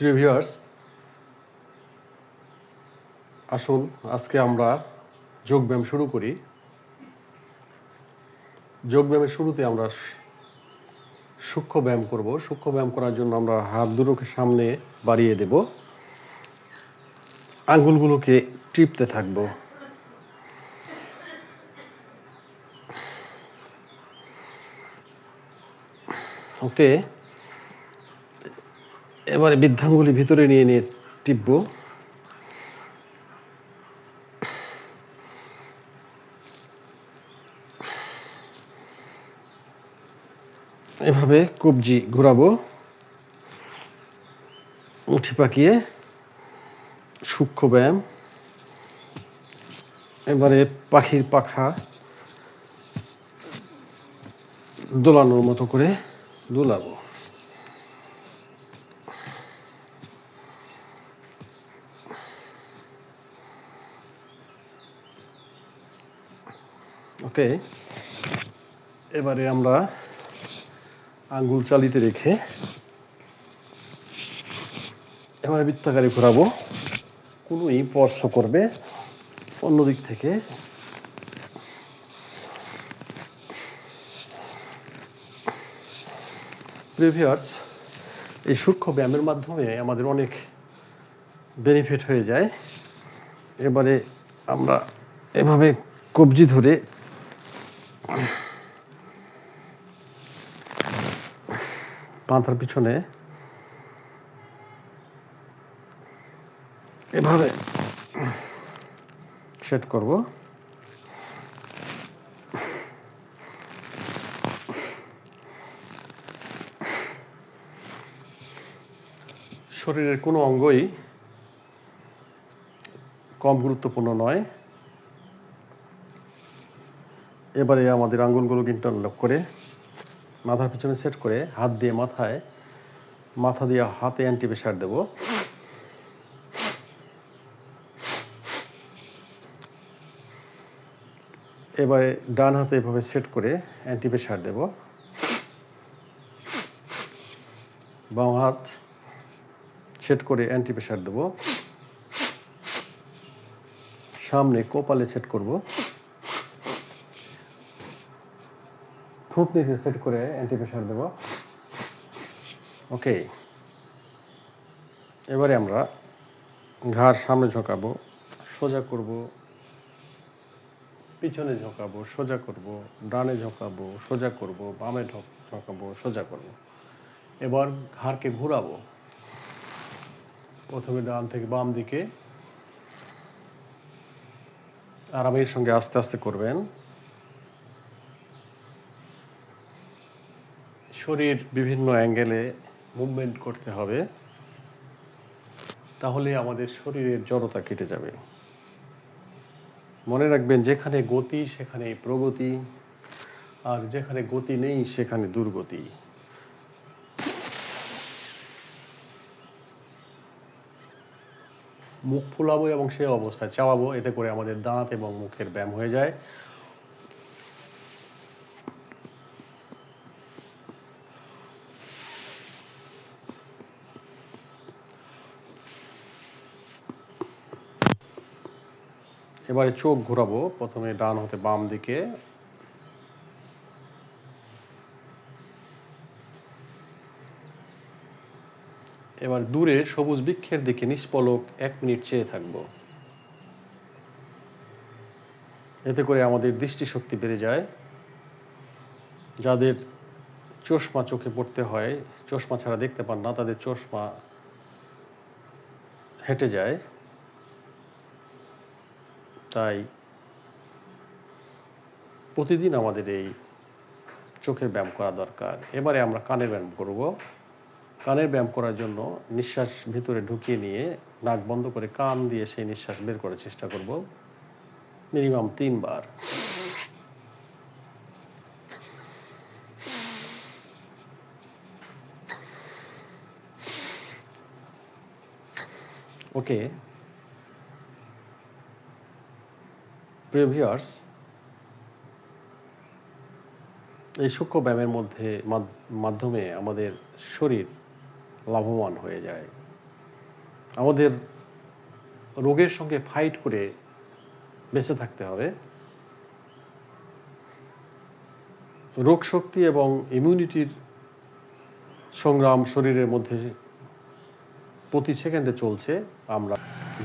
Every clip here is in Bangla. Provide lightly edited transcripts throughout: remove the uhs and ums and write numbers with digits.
প্রিয় ভিউয়ার্স, আসুন আজকে আমরা যোগব্যায়াম শুরু করি। যোগব্যায়ামের শুরুতে আমরা সূক্ষ্ম ব্যায়াম করব। সূক্ষ্ম ব্যায়াম করার জন্য আমরা হাত দুটোকে সামনে বাড়িয়ে দেব, আঙ্গুলগুলোকে টিপতে থাকব। ওকে, এবারে বৃদ্ধাঙ্গুলি ভিতরে নিয়ে নিয়ে টিপব। এভাবে কবজি ঘোরাবো, মুঠি পাকিয়ে সূক্ষ্ম ব্যায়াম। এবারে পাখির পাখা দোলানোর মতো করে দোলাবো। ওকে, এবারে আমরা আঙ্গুল চালিতে রেখে এবারে বৃত্তাকারে ঘোরাবো। কোনোই স্পর্শ করবে অন্যদিক থেকে। প্রিভিয়ার্স, এই সূক্ষ্ম ব্যায়ামের মাধ্যমে আমাদের অনেক বেনিফিট হয়ে যায়। এবারে আমরা এভাবে কবজি ধরে মাথার পিছনে এভাবে সেট করব। শরীরের কোনো অঙ্গই কম গুরুত্বপূর্ণ নয়। এবারে আমাদের আঙ্গুলগুলোকে ইন্টারলক করে মাথার পিছনে সেট করে হাত দিয়ে মাথা দিয়ে হাতে অ্যান্টি প্রেসার দেব। এবারে ডান হাতে এভাবে সেট করে অ্যান্টি প্রেসার দেব। বাম হাত সেট করে অ্যান্টি প্রেসার দেব। সামনে কপালে সেট করব। থুতনিতে সেট করে অ্যান্টি প্রেসার দেব। ওকে, এবারে আমরা ঘাড় সামনে ঝোঁকাবো, সোজা করব, পিছনে ঝোঁকাবো, সোজা করব, ডানে ঝোঁকাবো, সোজা করব, বামে ঝোঁকাবো, সোজা করব। এবার ঘাড়কে ঘোরাবো, প্রথমে ডান থেকে বাম দিকে। আরামের সঙ্গে আস্তে আস্তে করবেন। শরীর বিভিন্ন অ্যাঙ্গেলে মুভমেন্ট করতে হবে, তাহলে আমাদের শরীরের জড়তা কেটে যাবে। মনে রাখবেন, যেখানে গতি সেখানে প্রগতি, আর যেখানে গতি নেই সেখানে দুর্গতি। মুখ ফুলাবো এবং সে অবস্থায় চাওয়াবো, এতে করে আমাদের দাঁত এবং মুখের ব্যায়াম হয়ে যায়। এবারে চোখ ঘোরাবো, প্রথমে ডান হতে বাম দিকে। এবার দূরে সবুজ বৃক্ষের দিকে নিষ্পলক 1 মিনিট চেয়ে থাকব। এতে করে আমাদের দৃষ্টিশক্তি বেড়ে যায়। যাদের চশমা চোখে পড়তে হয়, চশমা ছাড়া দেখতে পান না, তাদের চশমা হেঁটে যায়। তাই প্রতিদিন আমাদের এই চোখের ব্যায়াম করা দরকার। এবারে আমরা কানের ব্যায়াম করব। কানের ব্যায়াম করার জন্য নিঃশ্বাস ভিতরে ঢুকিয়ে নিয়ে নাক বন্ধ করে কান দিয়ে সেই নিঃশ্বাস বের করার চেষ্টা করব, মিনিমাম 3 বার। ওকে, প্রিয় ভিউয়ার্স, এই সূক্ষ্ম ব্যায়ামের মাধ্যমে আমাদের শরীর লাভবান হয়ে যায়। আমাদের রোগের সঙ্গে ফাইট করে বেঁচে থাকতে হবে। রোগ শক্তি এবং ইমিউনিটির সংগ্রাম শরীরের মধ্যে প্রতি সেকেন্ডে চলছে। আমরা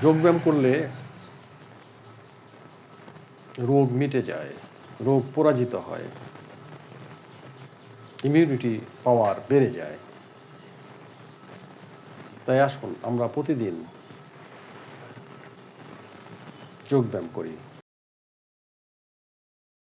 যোগব্যায়াম করলে রোগ মিটে যায়, রোগ পরাজিত হয়, ইমিউনিটি পাওয়ার বেড়ে যায়। তাই আসুন আমরা প্রতিদিন যোগব্যায়াম করি।